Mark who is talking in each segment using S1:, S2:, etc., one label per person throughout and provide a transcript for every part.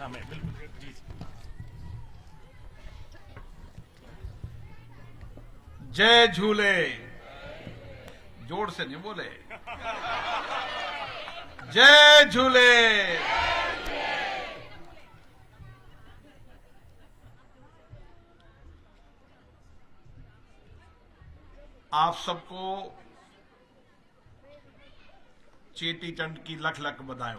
S1: में बिल्कुल जी।
S2: जय झूले। जोर से नहीं बोले। जय झूले। आप सबको चेटी चंड की लख लख बधाई।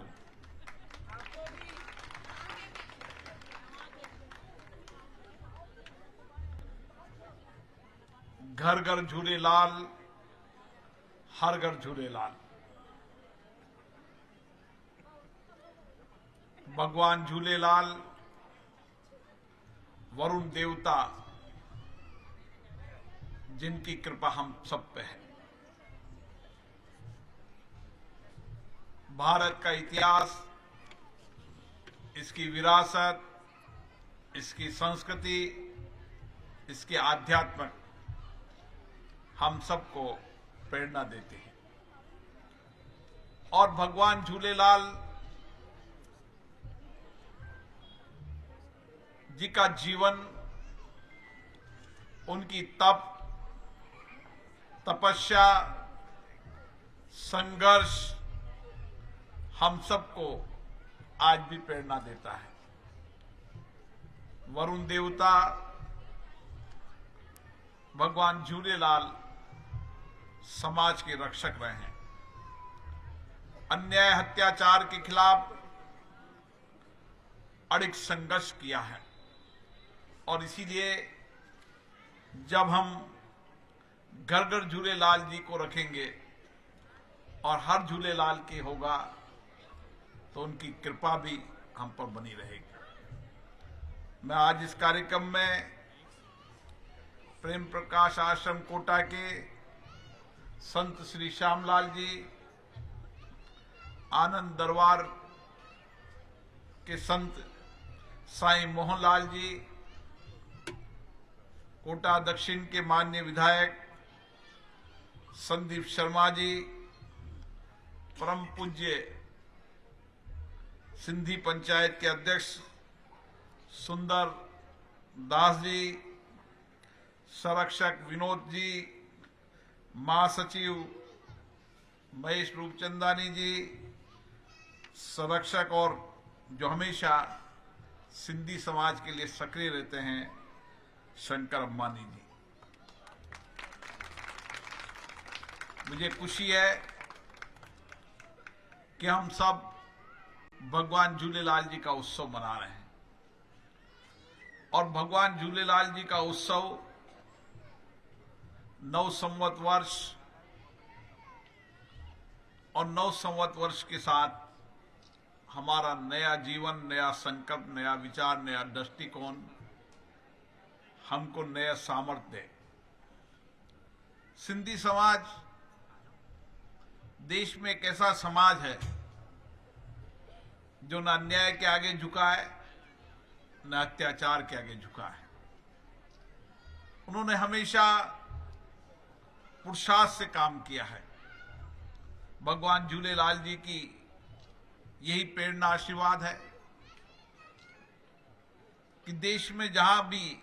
S2: घर घर झूलेलाल, हर घर झूलेलाल। भगवान झूलेलाल वरुण देवता जिनकी कृपा हम सब पे है। भारत का इतिहास, इसकी विरासत, इसकी संस्कृति, इसके आध्यात्म हम सबको प्रेरणा देते हैं। और भगवान झूलेलाल जी का जीवन, उनकी तपस्या, संघर्ष हम सबको आज भी प्रेरणा देता है। वरुण देवता भगवान झूलेलाल समाज के रक्षक रहे हैं। अन्याय अत्याचार के खिलाफ अड़िग संघर्ष किया है। और इसीलिए जब हम घर घर झूलेलाल जी को रखेंगे और हर झूलेलाल के होगा तो उनकी कृपा भी हम पर बनी रहेगी। मैं आज इस कार्यक्रम में प्रेम प्रकाश आश्रम कोटा के संत श्री श्यामलाल जी, आनंद दरबार के संत साईं मोहनलाल जी, कोटा दक्षिण के माननीय विधायक संदीप शर्मा जी, परम पूज्य सिंधी पंचायत के अध्यक्ष सुंदर दास जी, संरक्षक विनोद जी, महासचिव महेश रूपचंदानी जी, संरक्षक और जो हमेशा सिंधी समाज के लिए सक्रिय रहते हैं शंकर अम्बानी जी। मुझे खुशी है कि हम सब भगवान झूलेलाल जी का उत्सव मना रहे हैं। और भगवान झूलेलाल जी का उत्सव नव संवत वर्ष और नव संवत वर्ष के साथ हमारा नया जीवन, नया संकल्प, नया विचार, नया दृष्टिकोण हमको नया सामर्थ्य दे। सिंधी समाज देश में एक ऐसा समाज है जो न अन्याय के आगे झुका है, न अत्याचार के आगे झुका है। उन्होंने हमेशा पुरुषार्थ से काम किया है। भगवान झूलेलाल जी की यही प्रेरणा, आशीर्वाद है कि देश में जहां भी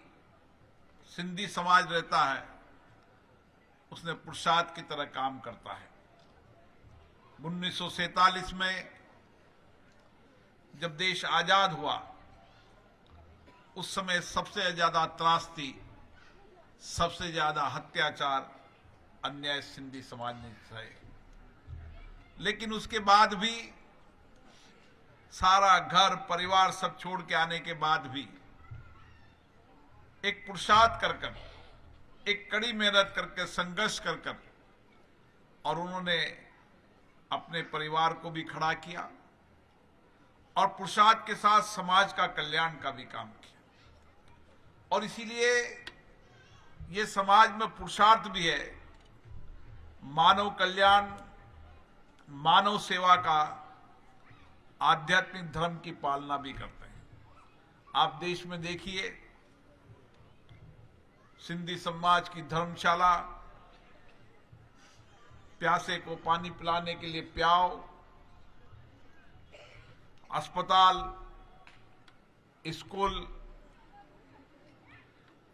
S2: सिंधी समाज रहता है उसने पुरुषार्थ की तरह काम करता है। 1947 में जब देश आजाद हुआ उस समय सबसे ज्यादा त्रासदी, सबसे ज्यादा अत्याचार, अन्याय सिंधी समाज ने सहे। लेकिन उसके बाद भी सारा घर परिवार सब छोड़ के आने के बाद भी एक पुरुषार्थ कर एक कड़ी मेहनत करके संघर्ष कर और उन्होंने अपने परिवार को भी खड़ा किया और पुरुषार्थ के साथ समाज का कल्याण का भी काम किया। और इसीलिए ये समाज में पुरुषार्थ भी है, मानव कल्याण, मानव सेवा का, आध्यात्मिक धर्म की पालना भी करते हैं। आप देश में देखिए, सिंधी समाज की धर्मशाला, प्यासे को पानी पिलाने के लिए प्याव, अस्पताल, स्कूल,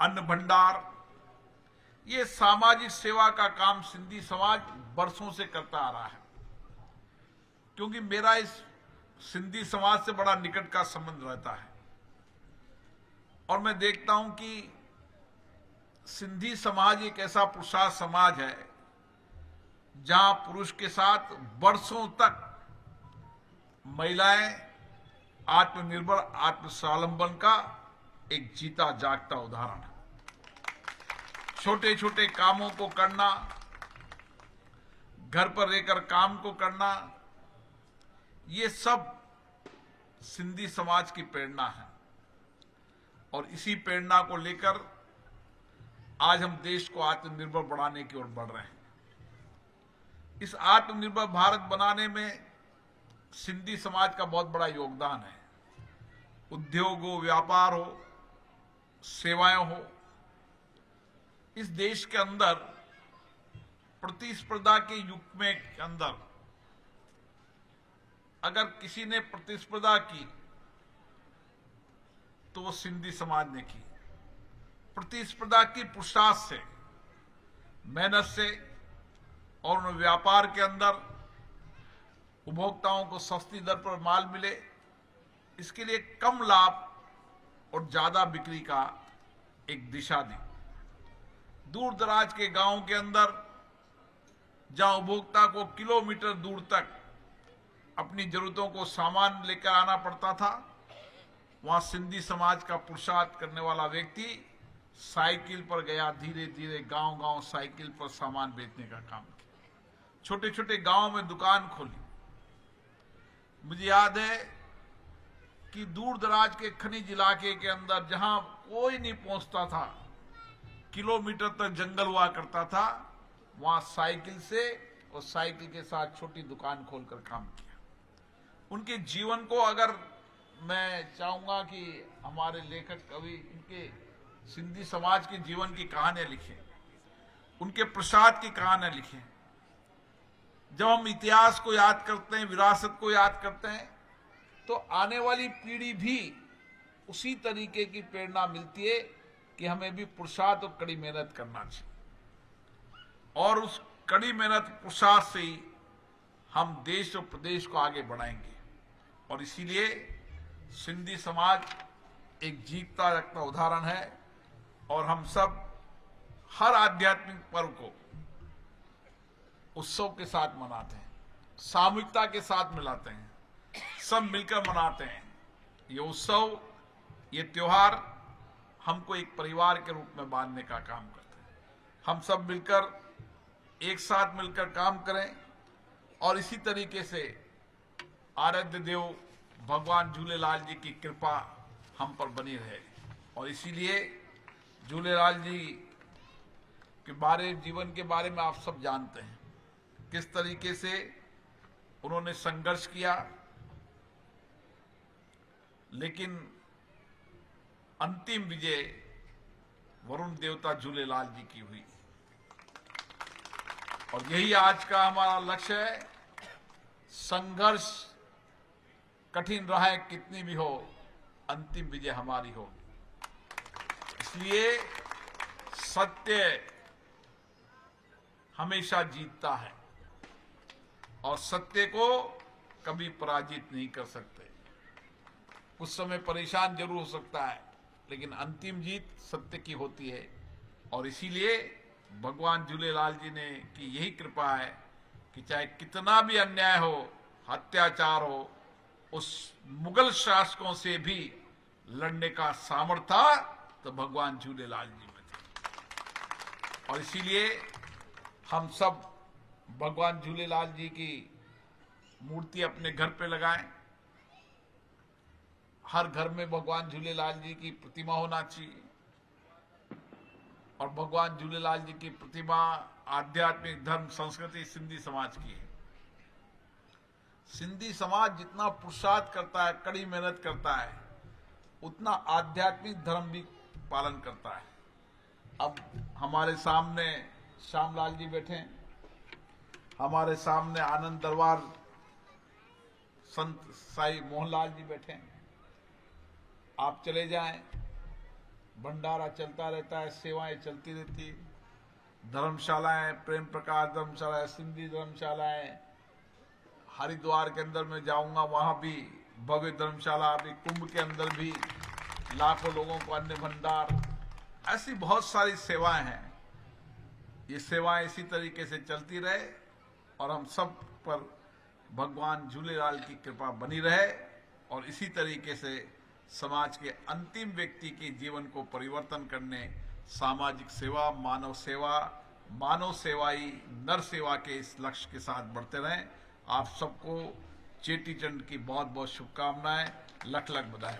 S2: अन्न भंडार, ये सामाजिक सेवा का काम सिंधी समाज बरसों से करता आ रहा है। क्योंकि मेरा इस सिंधी समाज से बड़ा निकट का संबंध रहता है और मैं देखता हूं कि सिंधी समाज एक ऐसा पुरुषार्थ समाज है जहां पुरुष के साथ बरसों तक महिलाएं आत्मनिर्भर, आत्मस्वावलंबन का एक जीता जागता उदाहरण है। छोटे छोटे कामों को करना, घर पर रहकर काम को करना, ये सब सिंधी समाज की प्रेरणा है और इसी प्रेरणा को लेकर आज हम देश को आत्मनिर्भर बनाने की ओर बढ़ रहे हैं। इस आत्मनिर्भर भारत बनाने में सिंधी समाज का बहुत बड़ा योगदान है। उद्योग हो, व्यापार हो, सेवाएं हो, इस देश के अंदर प्रतिस्पर्धा के युग में के अंदर अगर किसी ने प्रतिस्पर्धा की तो वो सिंधी समाज ने की। प्रतिस्पर्धा की पुरुषार्थ से, मेहनत से और उन व्यापार के अंदर उपभोक्ताओं को सस्ती दर पर माल मिले, इसके लिए कम लाभ और ज्यादा बिक्री का एक दिशा दी। दूर दराज के गांवों के अंदर जहां उपभोक्ता को किलोमीटर दूर तक अपनी जरूरतों को सामान लेकर आना पड़ता था, वहां सिंधी समाज का पुरुषार्थ करने वाला व्यक्ति साइकिल पर गया, धीरे धीरे गांव गांव साइकिल पर सामान बेचने का काम किया। छोटे छोटे गांवों में दुकान खोली। मुझे याद है कि दूर दराज के खनिज इलाके के अंदर जहां कोई नहीं पहुंचता था, किलोमीटर तक जंगल हुआ करता था, वहां साइकिल से और साइकिल के साथ छोटी दुकान खोलकर काम किया। उनके जीवन को अगर मैं चाहूंगा कि हमारे लेखक कवि इनके सिंधी समाज के जीवन की कहानियां लिखें, उनके प्रसाद की कहानियां लिखें। जब हम इतिहास को याद करते हैं, विरासत को याद करते हैं, तो आने वाली पीढ़ी भी उसी तरीके की प्रेरणा मिलती है कि हमें भी पुरुषार्थ और कड़ी मेहनत करना चाहिए और उस कड़ी मेहनत पुरुषार्थ से ही हम देश और प्रदेश को आगे बढ़ाएंगे। और इसीलिए सिंधी समाज एक जीता जागता उदाहरण है और हम सब हर आध्यात्मिक पर्व को उत्सव के साथ मनाते हैं, सामूहिकता के साथ मिलाते हैं, सब मिलकर मनाते हैं। ये उत्सव, ये त्योहार हमको एक परिवार के रूप में बांधने का काम करते हैं। हम सब मिलकर एक साथ मिलकर काम करें और इसी तरीके से आराध्य देव भगवान झूलेलाल जी की कृपा हम पर बनी रहे। और इसीलिए झूलेलाल जी के जीवन के बारे में आप सब जानते हैं, किस तरीके से उन्होंने संघर्ष किया, लेकिन अंतिम विजय वरुण देवता झूलेलाल जी की हुई। और यही आज का हमारा लक्ष्य है। संघर्ष कठिन राहें कितनी भी हो, अंतिम विजय हमारी होगी। इसलिए सत्य हमेशा जीतता है और सत्य को कभी पराजित नहीं कर सकते। कुछ समय परेशान जरूर हो सकता है, लेकिन अंतिम जीत सत्य की होती है। और इसीलिए भगवान झूलेलाल जी ने की यही कृपा है कि चाहे कितना भी अन्याय हो, अत्याचार हो, उस मुगल शासकों से भी लड़ने का सामर्थ्य था तो भगवान झूलेलाल जी में था। और इसीलिए हम सब भगवान झूलेलाल जी की मूर्ति अपने घर पे लगाएं। हर घर में भगवान झूलेलाल जी की प्रतिमा होना चाहिए और भगवान झूलेलाल जी की प्रतिमा आध्यात्मिक, धर्म, संस्कृति सिंधी समाज की है। सिंधी समाज जितना पुरुषार्थ करता है, कड़ी मेहनत करता है, उतना आध्यात्मिक धर्म भी पालन करता है। अब हमारे सामने श्यामलाल जी बैठे हैं, हमारे सामने आनंद दरबार संत साई मोहनलाल जी बैठे हैं। आप चले जाएं, भंडारा चलता रहता है, सेवाएं चलती रहती, धर्मशालाएं, प्रेम प्रकाश धर्मशाला, सिंधी धर्मशालाएं, हरिद्वार के अंदर में जाऊंगा, वहां भी भव्य धर्मशाला, अभी कुंभ के अंदर भी लाखों लोगों को अन्न भंडार, ऐसी बहुत सारी सेवाएं हैं। ये सेवाएं इसी तरीके से चलती रहे और हम सब पर भगवान झूलेलाल की कृपा बनी रहे और इसी तरीके से समाज के अंतिम व्यक्ति के जीवन को परिवर्तन करने सामाजिक सेवा, मानव सेवा ही नर सेवा के इस लक्ष्य के साथ बढ़ते रहें। आप सबको चेटी चंड की बहुत बहुत शुभकामनाएं, लख लख बधाई।